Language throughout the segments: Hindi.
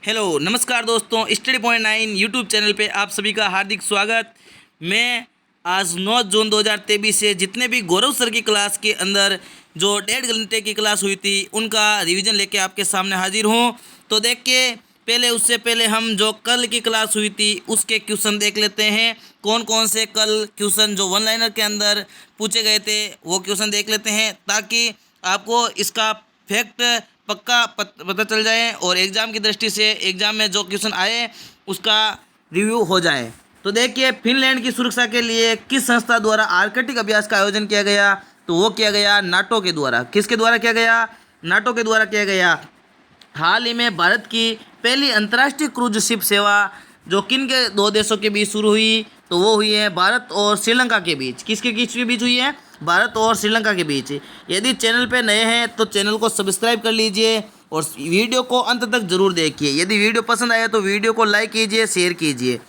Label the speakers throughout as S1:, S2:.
S1: हेलो नमस्कार दोस्तों, स्टडी पॉइंट 9 यूट्यूब चैनल पे आप सभी का हार्दिक स्वागत। मैं आज 9 जून 2023 से जितने भी गौरव सर की क्लास के अंदर जो 1.5 घंटे की क्लास हुई थी उनका रिवीजन लेके आपके सामने हाजिर हूँ। तो देखिए, उससे पहले हम जो कल की क्लास हुई थी उसके क्वेश्चन देख लेते हैं। कौन कौन से कल क्वेश्चन जो वन लाइनर के अंदर पूछे गए थे वो क्वेश्चन देख लेते हैं, ताकि आपको इसका फैक्ट पक्का पता चल जाए और एग्ज़ाम की दृष्टि से एग्ज़ाम में जो क्वेश्चन आए उसका रिव्यू हो जाए। तो देखिए, फिनलैंड की सुरक्षा के लिए किस संस्था द्वारा आर्कटिक अभ्यास का आयोजन किया गया? तो वो किया गया नाटो के द्वारा। किसके द्वारा किया गया? नाटो के द्वारा किया गया। हाल ही में भारत की पहली अंतर्राष्ट्रीय क्रूज शिप सेवा जो किन के दो देशों के बीच शुरू हुई? तो वो हुई है भारत और श्रीलंका के बीच। किसके बीच हुई है? भारत और श्रीलंका के बीच। यदि चैनल पे नए हैं तो चैनल को सब्सक्राइब कर लीजिए और वीडियो को अंत तक जरूर देखिए। यदि वीडियो पसंद आए तो वीडियो को लाइक कीजिए, शेयर कीजिए।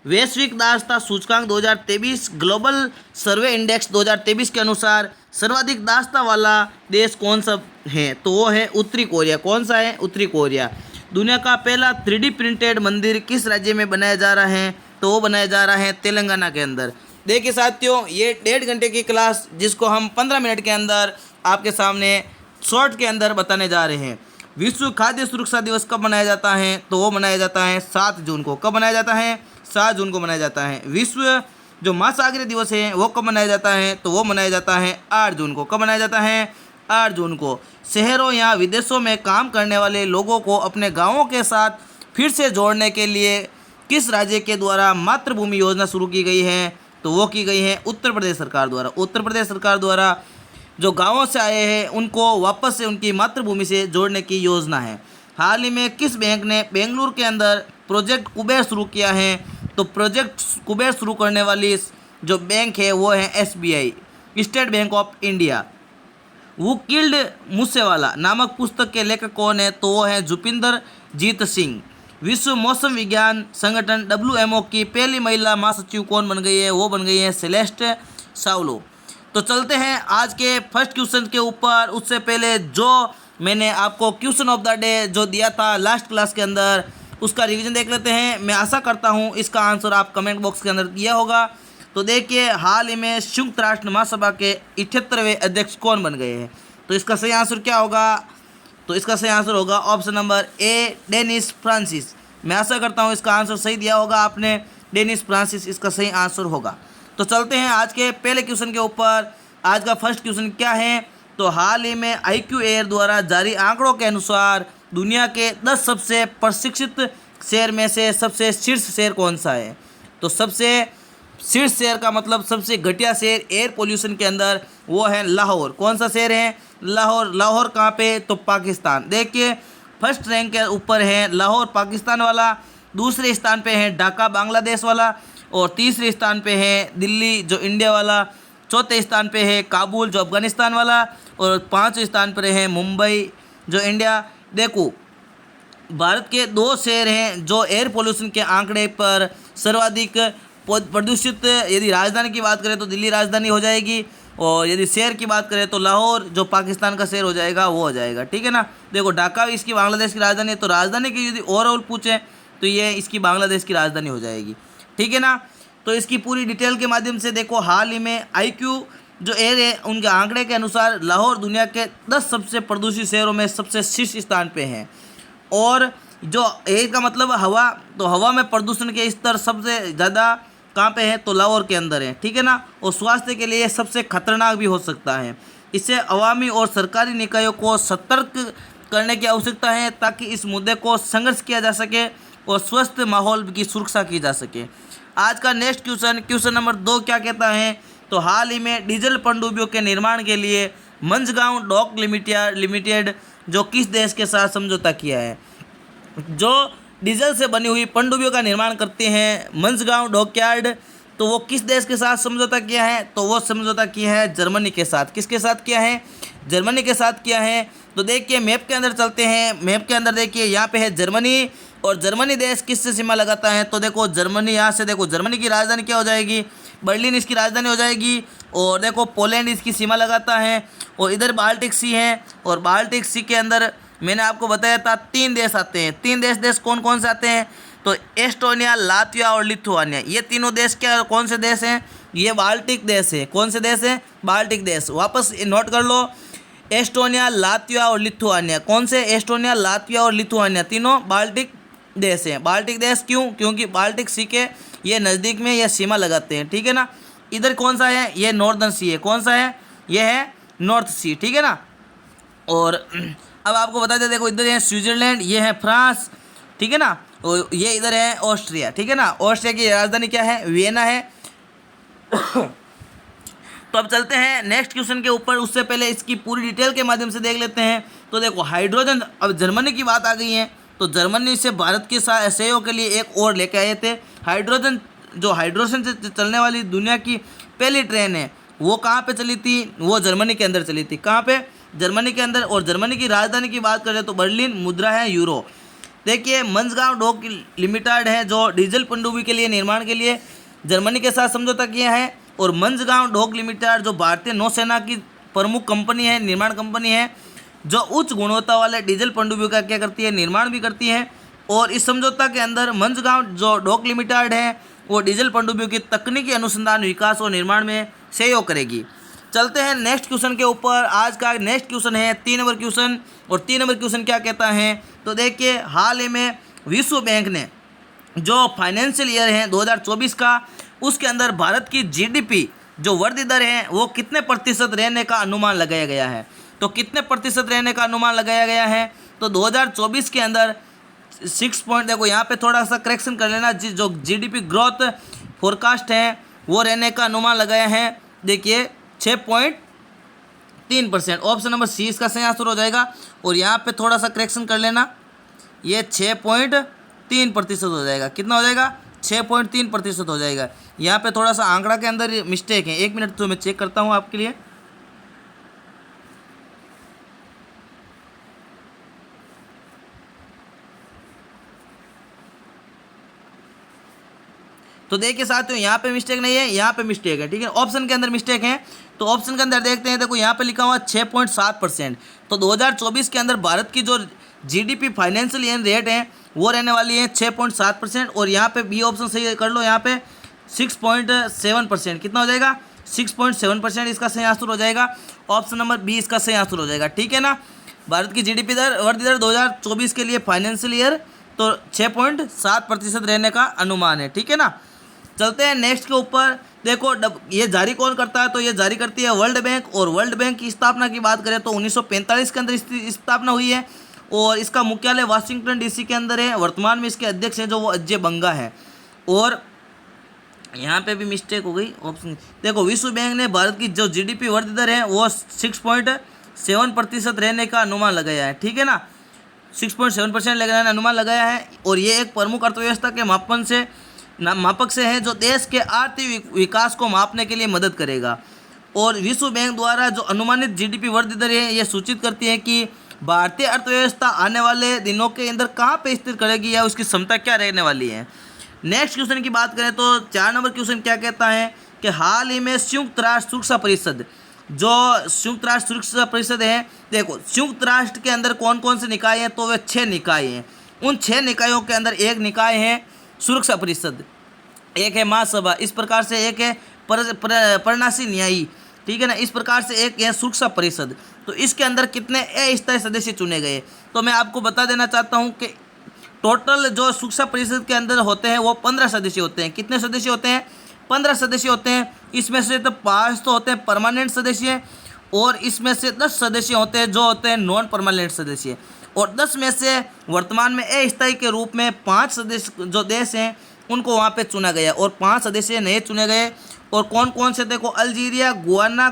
S1: वैश्विक दासता सूचकांक 2023 ग्लोबल सर्वे इंडेक्स 2023 के अनुसार सर्वाधिक दासता वाला देश कौन सा है? तो वो है उत्तरी कोरिया। कौन सा है? उत्तरी कोरिया। दुनिया का पहला 3D प्रिंटेड मंदिर किस राज्य में बनाया जा रहा है? तो वो बनाया जा रहा है तेलंगाना के अंदर। देखिए साथियों, ये 1.5 घंटे की क्लास जिसको हम 15 मिनट के अंदर आपके सामने शॉर्ट के अंदर बताने जा रहे हैं। विश्व खाद्य सुरक्षा दिवस कब मनाया जाता है? तो वो मनाया जाता है 7 जून को। कब मनाया जाता है? 7 जून को मनाया जाता है। विश्व जो महासागरीय दिवस है वो कब मनाया जाता है? तो वो मनाया जाता है 8 जून को। कब मनाया जाता है? 8 जून को। शहरों या विदेशों में काम करने वाले लोगों को अपने गाँवों के साथ फिर से जोड़ने के लिए किस राज्य के द्वारा मातृभूमि योजना शुरू की गई है? तो वो की गई है उत्तर प्रदेश सरकार द्वारा। उत्तर प्रदेश सरकार द्वारा जो गांवों से आए हैं उनको वापस से उनकी मातृभूमि से जोड़ने की योजना है। हाल ही में किस बैंक ने बेंगलुरु के अंदर प्रोजेक्ट कुबेर शुरू किया है? तो प्रोजेक्ट कुबेर शुरू करने वाली जो बैंक है वो है SBI, state bank of India. वो किल्ड मूसेवाला नामक पुस्तक के लेखक कौन है? तो वो है जुपिंदर जीत सिंह। विश्व मौसम विज्ञान संगठन WMO की पहली महिला महासचिव कौन बन गई है? वो बन गई है सेलेस्ट साउलो। तो चलते हैं आज के फर्स्ट क्वेश्चन के ऊपर। उससे पहले जो मैंने आपको क्वेश्चन ऑफ द डे जो दिया था लास्ट क्लास के अंदर उसका रिवीजन देख लेते हैं। मैं आशा करता हूं इसका आंसर आप कमेंट बॉक्स के अंदर दिया होगा। तो देखिए, हाल ही में संयुक्त राष्ट्र महासभा के 78वें अध्यक्ष कौन बन गए हैं? तो इसका सही आंसर क्या होगा? तो इसका सही आंसर होगा option number A, Denis Francis. मैं आशा करता हूँ इसका आंसर सही दिया होगा आपने। डेनिस फ्रांसिस इसका सही आंसर होगा। तो चलते हैं आज के पहले क्वेश्चन के ऊपर। आज का फर्स्ट क्वेश्चन क्या है? तो हाल ही में IQ एयर द्वारा जारी आंकड़ों के अनुसार दुनिया के 10 सबसे प्रशिक्षित शहर में से सबसे शीर्ष शहर कौन सा है? तो सबसे शीर्ष शहर का मतलब सबसे घटिया शहर एयर पोल्यूशन के अंदर वो है लाहौर। कौन सा शहर है? लाहौर। लाहौर कहाँ पे? तो पाकिस्तान। देखिए, फर्स्ट रैंक के ऊपर है लाहौर पाकिस्तान वाला, दूसरे स्थान पे है ढाका बांग्लादेश वाला, और तीसरे स्थान पे है दिल्ली जो इंडिया वाला, चौथे स्थान पे है काबुल जो अफगानिस्तान वाला, और पाँचवें स्थान पर है मुंबई जो इंडिया। देखो, भारत के 2 शहर हैं जो एयर पोल्यूशन के आंकड़े पर सर्वाधिक प्रदूषित। यदि राजधानी की बात करें तो दिल्ली राजधानी हो जाएगी, और यदि शहर की बात करें तो लाहौर जो पाकिस्तान का शहर हो जाएगा वो हो जाएगा। ठीक है ना। देखो, ढाका इसकी बांग्लादेश की राजधानी है, तो राजधानी की यदि ओवरऑल पूछें तो ये इसकी बांग्लादेश की राजधानी हो जाएगी। ठीक है ना। तो इसकी पूरी डिटेल के माध्यम से देखो, हाल ही में IQ जो एयर है उनके आंकड़े के अनुसार लाहौर दुनिया के 10 सबसे प्रदूषित शहरों में सबसे शीर्ष स्थान पे है। और जो एयर का मतलब हवा, तो हवा में प्रदूषण के स्तर सबसे ज़्यादा कहाँ पे है? तो लाहौर के अंदर है। ठीक है ना। और स्वास्थ्य के लिए सबसे खतरनाक भी हो सकता है। इससे अवामी और सरकारी निकायों को सतर्क करने की आवश्यकता है ताकि इस मुद्दे को संघर्ष किया जा सके और स्वस्थ माहौल की सुरक्षा की जा सके। आज का नेक्स्ट क्वेश्चन नंबर 2 क्या कहता है? तो हाल ही में डीजल पनडुब्बियों के निर्माण के लिए मंझगांव डॉक लिमिटेड जो किस देश के साथ समझौता किया है? जो डीजल से बनी हुई पनडुब्बियों का निर्माण करते हैं मंझगांव डॉकयार्ड, तो वो किस देश के साथ समझौता किया है? तो वो समझौता किया है जर्मनी के साथ। किसके साथ किया है? जर्मनी के साथ किया है। तो देखिए, मैप के अंदर चलते हैं। मैप के अंदर देखिए, यहाँ पे है जर्मनी, और जर्मनी देश किससे सीमा लगाता है? तो देखो, जर्मनी यहाँ से देखो, जर्मनी की राजधानी क्या हो जाएगी? बर्लिन इसकी राजधानी हो जाएगी। और देखो, पोलैंड इसकी सीमा लगाता है, और इधर बाल्टिक सी है, और बाल्टिक सी के अंदर मैंने आपको बताया था 3 देश आते हैं। 3 देश कौन कौन से आते हैं? तो एस्टोनिया, लातविया और लिथुआनिया, ये तीनों देश क्या कौन से देश हैं? ये बाल्टिक देश है। कौन से देश हैं? बाल्टिक देश। वापस नोट कर लो, एस्टोनिया, लातविया और लिथुआनिया। कौन से? एस्टोनिया, लातविया और लिथुआनिया, तीनों बाल्टिक देश हैं। बाल्टिक देश क्यों? क्योंकि बाल्टिक सी के ये नज़दीक में ये सीमा लगाते हैं, ठीक है ना। इधर कौन सा है? ये नॉर्दर्न सी है। कौन सा है? ये है नॉर्थ सी, ठीक है ना। और अब आपको बता दें, देखो इधर है स्विट्जरलैंड, ये है फ्रांस, ठीक है ना। और ये इधर है ऑस्ट्रिया, ठीक है ना। ऑस्ट्रिया की राजधानी क्या है? वियना है। तो अब चलते हैं नेक्स्ट क्वेश्चन के ऊपर। उससे पहले इसकी पूरी डिटेल के माध्यम से देख लेते हैं। तो देखो हाइड्रोजन, अब जर्मनी की बात आ गई है, तो जर्मनी से भारत के साथ सहयोग के लिए एक और लेके आए थे हाइड्रोजन। जो हाइड्रोजन से चलने वाली दुनिया की पहली ट्रेन है, वो कहाँ पे चली थी? वो जर्मनी के अंदर चली थी। कहाँ पे? जर्मनी के अंदर। और जर्मनी की राजधानी की बात करें तो बर्लिन, मुद्रा है यूरो। देखिए मंझगांव डॉक लिमिटेड है जो डीजल पनडुब्बी के लिए निर्माण के लिए जर्मनी के साथ समझौता किया है। और मंझगांव डॉक लिमिटेड जो भारतीय नौसेना की प्रमुख कंपनी है, निर्माण कंपनी है, जो उच्च गुणवत्ता वाले डीजल पनडुब्बियों का क्या करती है? निर्माण भी करती है। और इस समझौता के अंदर मंझगांव जो डॉक लिमिटेड है वो डीजल पनडुब्बियों की तकनीकी अनुसंधान, विकास और निर्माण में सहयोग करेगी। चलते हैं नेक्स्ट क्वेश्चन के ऊपर। आज का नेक्स्ट क्वेश्चन है 3 नंबर क्वेश्चन। और 3 नंबर क्वेश्चन क्या कहता है? तो देखिए हाल ही में विश्व बैंक ने जो फाइनेंशियल ईयर है 2024 का, उसके अंदर भारत की जीडीपी जो वृद्धि दर है वो कितने प्रतिशत रहने का अनुमान लगाया गया है? तो कितने प्रतिशत रहने का अनुमान लगाया गया है? तो 2024 के अंदर 6 पॉइंट, देखो यहाँ पे थोड़ा सा करेक्शन कर लेना, जो जीडीपी ग्रोथ फोरकास्ट है वो रहने का अनुमान लगाया है। देखिए 6.3%। ऑप्शन नंबर सी इसका सही आंसर हो जाएगा। और यहाँ पे थोड़ा सा करेक्शन कर लेना, ये 6.3% हो जाएगा। कितना हो जाएगा? 6.3% हो जाएगा। यहाँ पे थोड़ा सा आंकड़ा के अंदर मिस्टेक है। 1 मिनट तो मैं चेक करता हूँ आपके लिए। तो देखिए साथियों, यहाँ पे मिस्टेक नहीं है, यहाँ पे मिस्टेक है, ठीक है। ऑप्शन के अंदर मिस्टेक है। तो ऑप्शन के अंदर देखते हैं, देखो यहाँ पे लिखा हुआ 6.7%। तो 2024 के अंदर भारत की जो जीडीपी फाइनेंशियल ईयर रेट है वो रहने वाली है 6.7%। और यहाँ पे बी ऑप्शन सही कर लो, यहाँ पे 6.7%। कितना हो जाएगा? 6.7% इसका सही आंसर हो जाएगा। ऑप्शन नंबर बी इसका सही आंसर हो जाएगा, ठीक है ना। भारत की जीडीपी दर, वृद्धि दर 2024 के लिए फाइनेंशियल ईयर तो 6.7% रहने का अनुमान है, ठीक है ना। चलते हैं नेक्स्ट के ऊपर। देखो ये जारी कौन करता है? तो ये जारी करती है वर्ल्ड बैंक। और वर्ल्ड बैंक की स्थापना की बात करें तो 1945 के अंदर इसकी स्थापना हुई है। और इसका मुख्यालय वाशिंगटन डीसी के अंदर है। वर्तमान में इसके अध्यक्ष हैं जो वो अजय बंगा है। और यहाँ पे भी मिस्टेक हो गई ऑप्शन। देखो विश्व बैंक ने भारत की जो जीडीपी वृद्धि दर है वो 6.7% रहने का अनुमान लगाया है, ठीक है ना। 6.7% लगाने का अनुमान लगाया है। और ये एक प्रमुख अर्थव्यवस्था के मापक से है जो देश के आर्थिक विकास को मापने के लिए मदद करेगा। और विश्व बैंक द्वारा जो अनुमानित जीडीपी वृद्धि दर है ये सूचित करती है कि भारतीय अर्थव्यवस्था आने वाले दिनों के अंदर कहाँ पे स्थिर करेगी या उसकी क्षमता क्या रहने वाली है। नेक्स्ट क्वेश्चन की बात करें तो 4 नंबर क्वेश्चन क्या कहता है कि हाल ही में संयुक्त राष्ट्र सुरक्षा परिषद, जो संयुक्त राष्ट्र सुरक्षा परिषद है, देखो संयुक्त राष्ट्र के अंदर कौन कौन से निकाय हैं? तो वे 6 निकाय हैं। उन 6 निकायों के अंदर एक निकाय है सुरक्षा परिषद, एक है महासभा, इस प्रकार से एक है परनासी न्यायी, ठीक है ना। इस प्रकार से एक है सुरक्षा परिषद। तो इसके अंदर कितने अस्थायी सदस्य चुने गए? तो मैं आपको बता देना चाहता हूं कि टोटल जो सुरक्षा परिषद के अंदर होते हैं वो 15 सदस्य होते हैं। कितने सदस्य होते हैं? 15 सदस्य होते हैं। इसमें से तो 5 तो होते हैं परमानेंट सदस्य और इसमें से 10 सदस्य होते हैं जो होते हैं नॉन परमानेंट सदस्य। और 10 में से वर्तमान में अस्थायी के रूप में 5 सदस्य जो देश हैं उनको वहाँ पे चुना गया और 5 सदस्य नए चुने गए। और कौन कौन से? देखो अल्जीरिया, गुआना,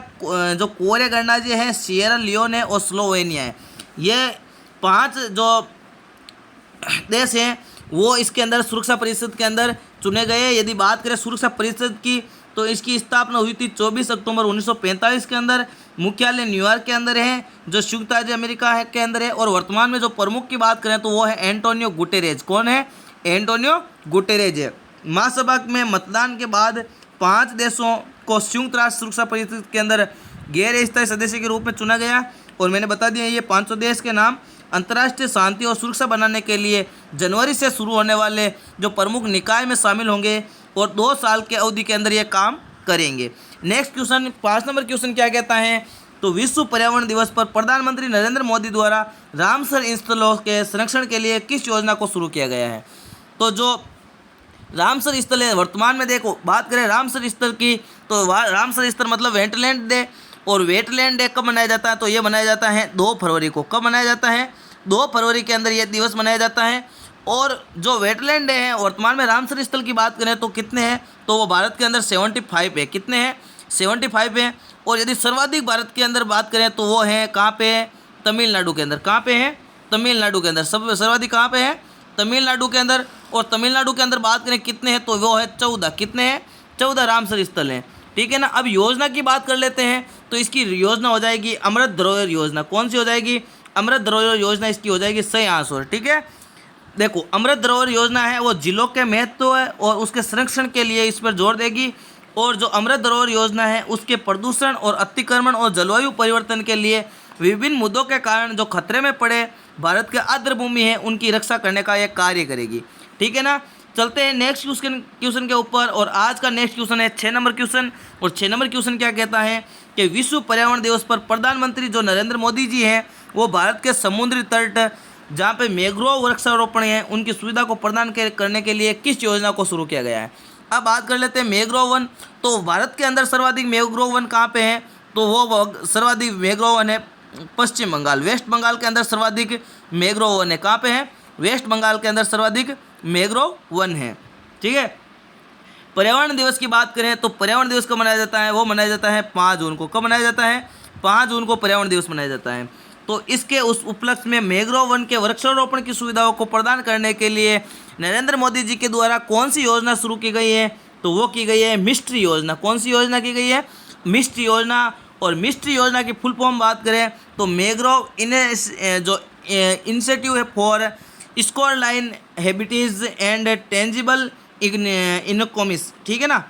S1: जो कोरिया गणराज्य है, सिएरा लियोन है और स्लोवेनिया है। ये 5 जो देश हैं वो इसके अंदर सुरक्षा परिषद के अंदर चुने गए। यदि बात करें सुरक्षा परिषद की तो इसकी स्थापना हुई थी 24 अक्टूबर 1945 के अंदर। मुख्यालय न्यूयॉर्क के अंदर है जो संयुक्त राज्य अमेरिका है के अंदर है। और वर्तमान में जो प्रमुख की बात करें तो वो है एंटोनियो गुटेरेज। कौन है? एंटोनियो गुटेरेज है। महासभा में मतदान के बाद 5 देशों को संयुक्त राष्ट्र सुरक्षा परिषद के अंदर गैर स्थायी सदस्य के रूप में चुना गया। और मैंने बता दिया ये 500 देश के नाम। अंतर्राष्ट्रीय शांति और सुरक्षा बनाने के लिए जनवरी से शुरू होने वाले जो प्रमुख निकाय में शामिल होंगे और 2 साल के अवधि के अंदर ये काम करेंगे। नेक्स्ट क्वेश्चन 5 नंबर क्वेश्चन क्या कहता है, तो विश्व पर्यावरण दिवस पर प्रधानमंत्री नरेंद्र मोदी द्वारा रामसर स्थलों के संरक्षण के लिए किस योजना को शुरू किया गया है। तो जो रामसर स्थल है, वर्तमान में देखो बात करें रामसर स्थल की, तो रामसर स्थल मतलब वेटलैंड डे, और वेटलैंड डे कब मनाया जाता है, तो ये मनाया जाता है 2 फरवरी को। कब मनाया जाता है, 2 फरवरी के अंदर ये दिवस मनाया जाता है। और जो वेटलैंड डे है वर्तमान में रामसर स्थल की बात करें तो कितने हैं, तो वो भारत के अंदर 75 है। कितने हैं, 75 है। और यदि सर्वाधिक भारत के अंदर बात करें तो वो है कहाँ पे है, तमिलनाडु के अंदर। कहाँ पे है, तमिलनाडु के अंदर। सब सर्वाधिक कहाँ पे है, तमिलनाडु के अंदर। और तमिलनाडु के अंदर बात करें कितने हैं, तो वो है 14। कितने हैं, 14 रामसर स्थल हैं। ठीक है ना। अब योजना की बात कर लेते हैं, तो इसकी योजना हो जाएगी अमृत धरोहर योजना। कौन सी हो जाएगी, अमृत धरोहर योजना इसकी हो जाएगी सही आंसर। ठीक है, देखो अमृत धरोहर योजना है वो जिलों के महत्व है और उसके संरक्षण के लिए इस पर जोर देगी। और जो अमृत धरोहर योजना है उसके प्रदूषण और अतिक्रमण और जलवायु परिवर्तन के लिए विभिन्न मुद्दों के कारण जो खतरे में पड़े भारत के आर्द्र भूमि है उनकी रक्षा करने का यह कार्य करेगी। ठीक है ना। चलते हैं नेक्स्ट क्वेश्चन के ऊपर। और आज का नेक्स्ट क्वेश्चन है 6 नंबर क्वेश्चन। और 6 नंबर क्वेश्चन क्या कहता है कि विश्व पर्यावरण दिवस पर प्रधानमंत्री जो नरेंद्र मोदी जी हैं वो भारत के समुद्री तट जहाँ पे मैंग्रोव वृक्षारोपण है उनकी सुविधा को प्रदान करने के लिए किस योजना को शुरू किया गया है। अब बात कर लेते हैं मैंग्रोव वन। तो भारत के अंदर सर्वाधिक मैंग्रोव वन कहाँ पे है, तो वो सर्वाधिक मैंग्रोव वन है पश्चिम बंगाल। वेस्ट बंगाल के अंदर सर्वाधिक मैंग्रोव वन है। कहाँ पे है, वेस्ट बंगाल के अंदर सर्वाधिक मैंग्रोव वन है। ठीक है। पर्यावरण दिवस की बात करें तो पर्यावरण दिवस कब मनाया जाता है, वो मनाया जाता है 5 जून को। कब मनाया जाता है, 5 जून को पर्यावरण दिवस मनाया जाता है। तो इसके उस उपलक्ष्य में मैंग्रोव वन के वृक्षारोपण की सुविधाओं को प्रदान करने के लिए नरेंद्र मोदी जी के द्वारा कौन सी योजना शुरू की गई है, तो वो की गई है मिस्ट्री योजना। कौन सी योजना की गई है, मिस्ट्री योजना। और मिस्ट्री योजना की फुल फॉर्म बात करें तो मैंग्रोव जो इंसेटिव है for shoreline habitats and tangible economics. ठीक है ना,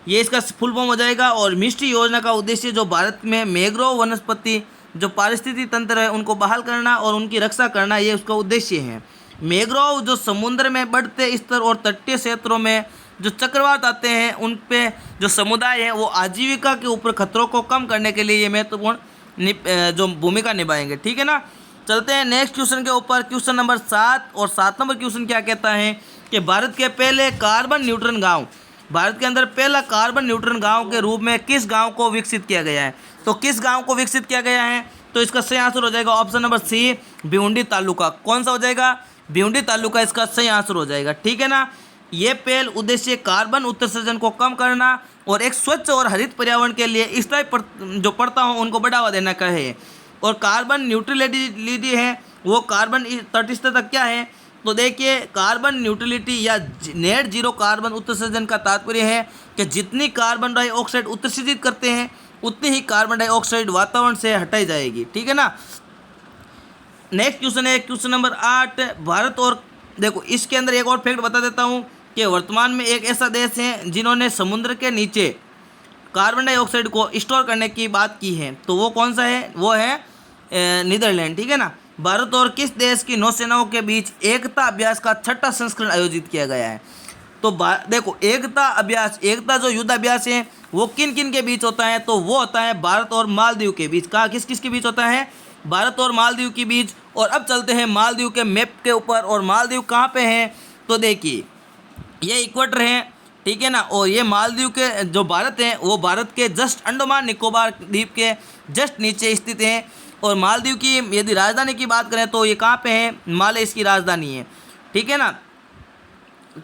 S1: ये इसका फुल फॉर्म हो जाएगा। और मिस्ट्री योजना का उद्देश्य जो भारत में मैंग्रोव वनस्पति जो पारिस्थितिकी तंत्र है उनको बहाल करना और उनकी रक्षा करना, ये उसका उद्देश्य है। मैंग्रोव जो समुद्र में बढ़ते स्तर और तटीय क्षेत्रों में जो चक्रवात आते हैं उन पे जो समुदाय है वो आजीविका के ऊपर खतरों को कम करने के लिए ये महत्वपूर्ण जो भूमिका निभाएंगे। ठीक है ना। चलते हैं नेक्स्ट क्वेश्चन के ऊपर। क्वेश्चन नंबर 7 और 7 नंबर क्वेश्चन क्या कहता है कि भारत के पहले कार्बन न्यूट्रल गाँव, भारत के अंदर पहला कार्बन न्यूट्रल गांव के रूप में किस गांव को विकसित किया गया है। तो किस गांव को विकसित किया गया है, तो इसका सही आंसर हो जाएगा option number C, Bhiwandi taluka. कौन सा हो जाएगा, भिवंडी तालुका इसका सही आंसर हो जाएगा। ठीक है ना। ये पहल उद्देश्य कार्बन उत्सर्जन को कम करना और एक स्वच्छ और हरित पर्यावरण के लिए स्थायी जो पड़ता हो उनको बढ़ावा देना का है। और कार्बन न्यूट्रलिटी है वो कार्बन तटस्थ तक क्या है, तो देखिए कार्बन न्यूट्रलिटी या नेट जीरो कार्बन उत्सर्जन का तात्पर्य है कि जितनी कार्बन डाइऑक्साइड उत्सर्जित करते हैं उतनी ही कार्बन डाइऑक्साइड वातावरण से हटाई जाएगी। ठीक है ना। नेक्स्ट क्वेश्चन है क्वेश्चन नंबर 8। भारत और देखो इसके अंदर एक और फैक्ट बता देता हूँ कि वर्तमान में एक ऐसा देश है जिन्होंने समुद्र के नीचे कार्बन डाइऑक्साइड को स्टोर करने की बात की है, तो वो कौन सा है, वो है नीदरलैंड। ठीक है ना। भारत और किस देश की नौसेनाओं के बीच एकता अभ्यास का 6ठा संस्करण आयोजित किया गया है। तो देखो एकता अभ्यास, एकता जो युद्ध अभ्यास है वो किन किन के बीच होता है, तो वो होता है भारत और मालदीव के बीच। कहाँ किस किस के बीच होता है, भारत और मालदीव के बीच। और अब चलते हैं मालदीव के मैप के ऊपर। और मालदीव कहाँ पे है, तो देखिए ये इक्वेटर है। ठीक है ना। और ये मालदीव के जो भारत है वो भारत के जस्ट अंडमान निकोबार द्वीप के जस्ट नीचे स्थित है। और मालदीव की यदि राजधानी की बात करें तो ये कहाँ पे है, माले इसकी राजधानी है। ठीक है ना।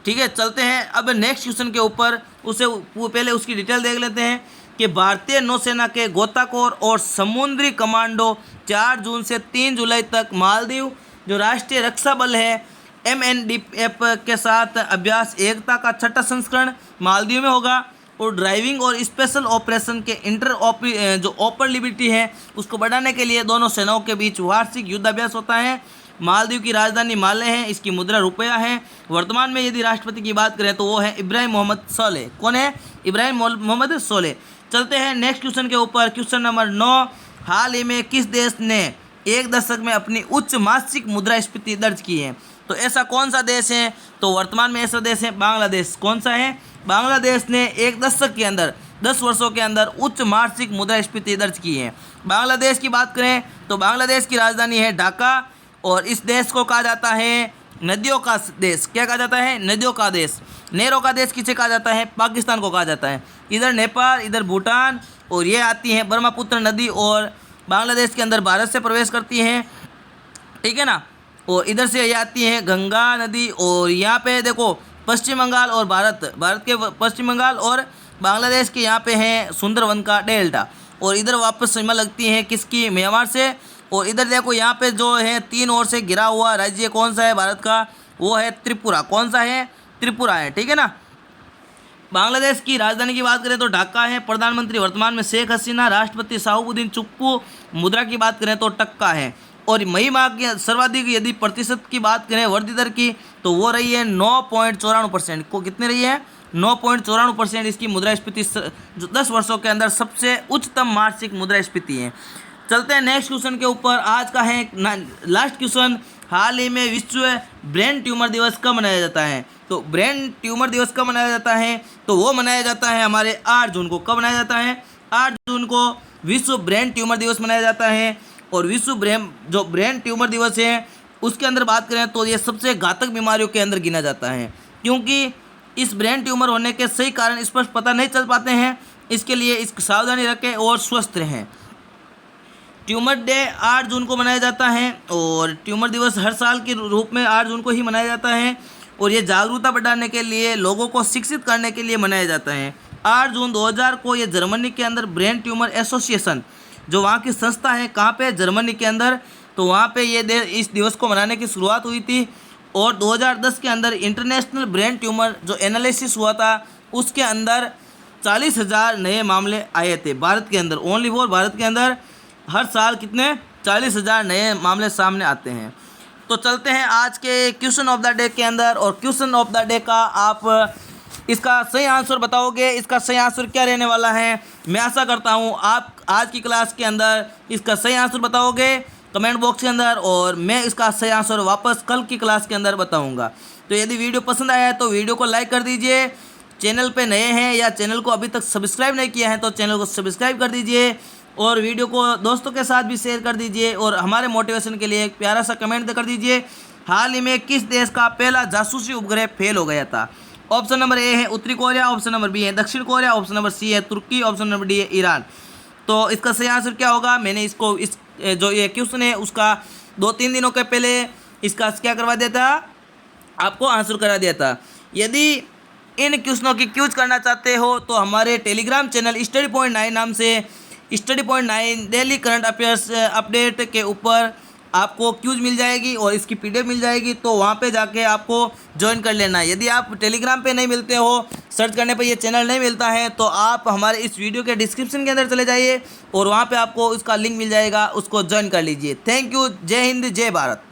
S1: ठीक है। चलते हैं अब नेक्स्ट क्वेश्चन के ऊपर, उसे पहले उसकी डिटेल देख लेते हैं कि भारतीय नौसेना के गोताखोर और समुद्री कमांडो 4 जून से 3 जुलाई तक मालदीव जो राष्ट्रीय रक्षा बल है MNDF के साथ अभ्यास एकता का 6ठा संस्करण मालदीव में होगा। और ड्राइविंग और स्पेशल ऑपरेशन के जो ऑपरेबिलिटी है उसको बढ़ाने के लिए दोनों सेनाओं के बीच वार्षिक युद्धाभ्यास होता है। मालदीव की राजधानी माले है, इसकी मुद्रा रुपया है। वर्तमान में यदि राष्ट्रपति की बात करें तो वो है इब्राहिम मोहम्मद सोलेह। कौन है, इब्राहिम मोहम्मद सोलेह। चलते हैं नेक्स्ट क्वेश्चन के ऊपर। Question number 9। हाल ही में किस देश ने एक दशक में अपनी उच्च मासिक मुद्रास्फीति दर्ज की है। तो ऐसा कौन सा देश है? तो वर्तमान में ऐसा देश है बांग्लादेश। कौन सा है? बांग्लादेश ने एक दशक के अंदर 10 वर्षों के अंदर उच्च मासिक मुद्रास्फीति दर्ज की है। बांग्लादेश की बात करें तो बांग्लादेश की राजधानी है ढाका और इस देश को कहा जाता है नदियों का देश। क्या कहा जाता है? नदियों का देश। नहरों का देश किसे कहा जाता है? पाकिस्तान को कहा जाता है। इधर नेपाल, इधर भूटान और ये आती है ब्रह्मपुत्र नदी और बांग्लादेश के अंदर भारत से प्रवेश करती हैं, ठीक है ना। और इधर से ये आती है गंगा नदी और यहाँ पे देखो पश्चिम बंगाल और भारत के पश्चिम बंगाल और बांग्लादेश के यहाँ पे हैं सुंदरवन का डेल्टा और इधर वापस सीमा लगती है किसकी? म्यांमार से। और इधर देखो यहाँ पे जो है 3 ओर से घिरा हुआ राज्य कौन सा है भारत का? वो है त्रिपुरा। कौन सा है? त्रिपुरा है, ठीक है ना। बांग्लादेश की राजधानी की बात करें तो ढाका है। प्रधानमंत्री वर्तमान में शेख हसीना, राष्ट्रपति शाहबुद्दीन चुप्पू, मुद्रा की बात करें तो टक्का है। और मई माह की सर्वाधिक यदि प्रतिशत की बात करें वृद्धि दर की तो वो रही है 9.94%। को कितनी रही है? 9.94% इसकी मुद्रास्फीति जो 10 वर्षों के अंदर सबसे उच्चतम मासिक मुद्रास्फीति है। चलते हैं नेक्स्ट क्वेश्चन के ऊपर। आज का है लास्ट क्वेश्चन। हाल ही में विश्व ब्रेन ट्यूमर दिवस कब मनाया जाता है? तो ब्रेन ट्यूमर दिवस कब मनाया जाता है? तो वो मनाया जाता है हमारे 8 जून को। कब मनाया जाता है? 8 जून को विश्व ब्रेन ट्यूमर दिवस मनाया जाता है। और विश्व ब्रेन ट्यूमर दिवस है उसके अंदर बात करें तो ये सबसे घातक बीमारियों के अंदर गिना जाता है, क्योंकि इस ब्रेन ट्यूमर होने के सही कारण स्पष्ट पता नहीं चल पाते हैं। इसके लिए इसकी सावधानी रखें और स्वस्थ रहें। ट्यूमर डे 8 जून को मनाया जाता है और ट्यूमर दिवस हर साल के रूप में 8 जून को ही मनाया जाता है और ये जागरूकता बढ़ाने के लिए, लोगों को शिक्षित करने के लिए मनाया जाता है। 8 जून 2000 को ये जर्मनी के अंदर ब्रेन ट्यूमर एसोसिएशन जो वहाँ की संस्था है, कहाँ पे? जर्मनी के अंदर। तो वहाँ पे ये इस दिवस को मनाने की शुरुआत हुई थी और 2010 के अंदर इंटरनेशनल ब्रेन ट्यूमर जो एनालिसिस हुआ था उसके अंदर 40,000 नए मामले आए थे भारत के अंदर। ओनली फॉर भारत के अंदर हर साल कितने? 40,000 नए मामले सामने आते हैं। तो चलते हैं आज के क्वेश्चन ऑफ द डे के अंदर और क्वेश्चन ऑफ द डे का आप इसका सही आंसर बताओगे। इसका सही आंसर क्या रहने वाला है? मैं आशा करता हूँ आप आज की क्लास के अंदर इसका सही आंसर बताओगे कमेंट बॉक्स के अंदर और मैं इसका सही आंसर वापस कल की क्लास के अंदर बताऊँगा। तो यदि वीडियो पसंद आया है तो वीडियो को लाइक कर दीजिए। चैनल पे नए हैं या चैनल को अभी तक सब्सक्राइब नहीं किया है तो चैनल को सब्सक्राइब कर दीजिए और वीडियो को दोस्तों के साथ भी शेयर कर दीजिए और हमारे मोटिवेशन के लिए एक प्यारा सा कमेंट कर दीजिए। हाल ही में किस देश का पहला जासूसी उपग्रह फेल हो गया था? ऑप्शन नंबर ए है उत्तरी कोरिया, ऑप्शन नंबर बी है दक्षिण कोरिया, ऑप्शन नंबर सी है तुर्की, ऑप्शन नंबर डी है ईरान। तो इसका सही आंसर क्या होगा? मैंने इसको इस जो ये क्वेश्चन है उसका 2-3 दिनों के पहले इसका क्या करवा दिया था? आपको आंसर करा दिया था। यदि इन क्वेश्चनों की क्यूज करना चाहते हो तो हमारे टेलीग्राम चैनल स्टडी पॉइंट 9 नाम से study point 9 daily current affairs update के ऊपर आपको क्यूज मिल जाएगी और इसकी पीडीएफ मिल जाएगी। तो वहाँ पे जाके आपको ज्वाइन कर लेना है। यदि आप टेलीग्राम पे नहीं मिलते हो, सर्च करने पे ये चैनल नहीं मिलता है तो आप हमारे इस वीडियो के डिस्क्रिप्शन के अंदर चले जाइए और वहाँ पे आपको इसका लिंक मिल जाएगा, उसको ज्वाइन कर लीजिए। Thank you. जय हिंद, जय भारत।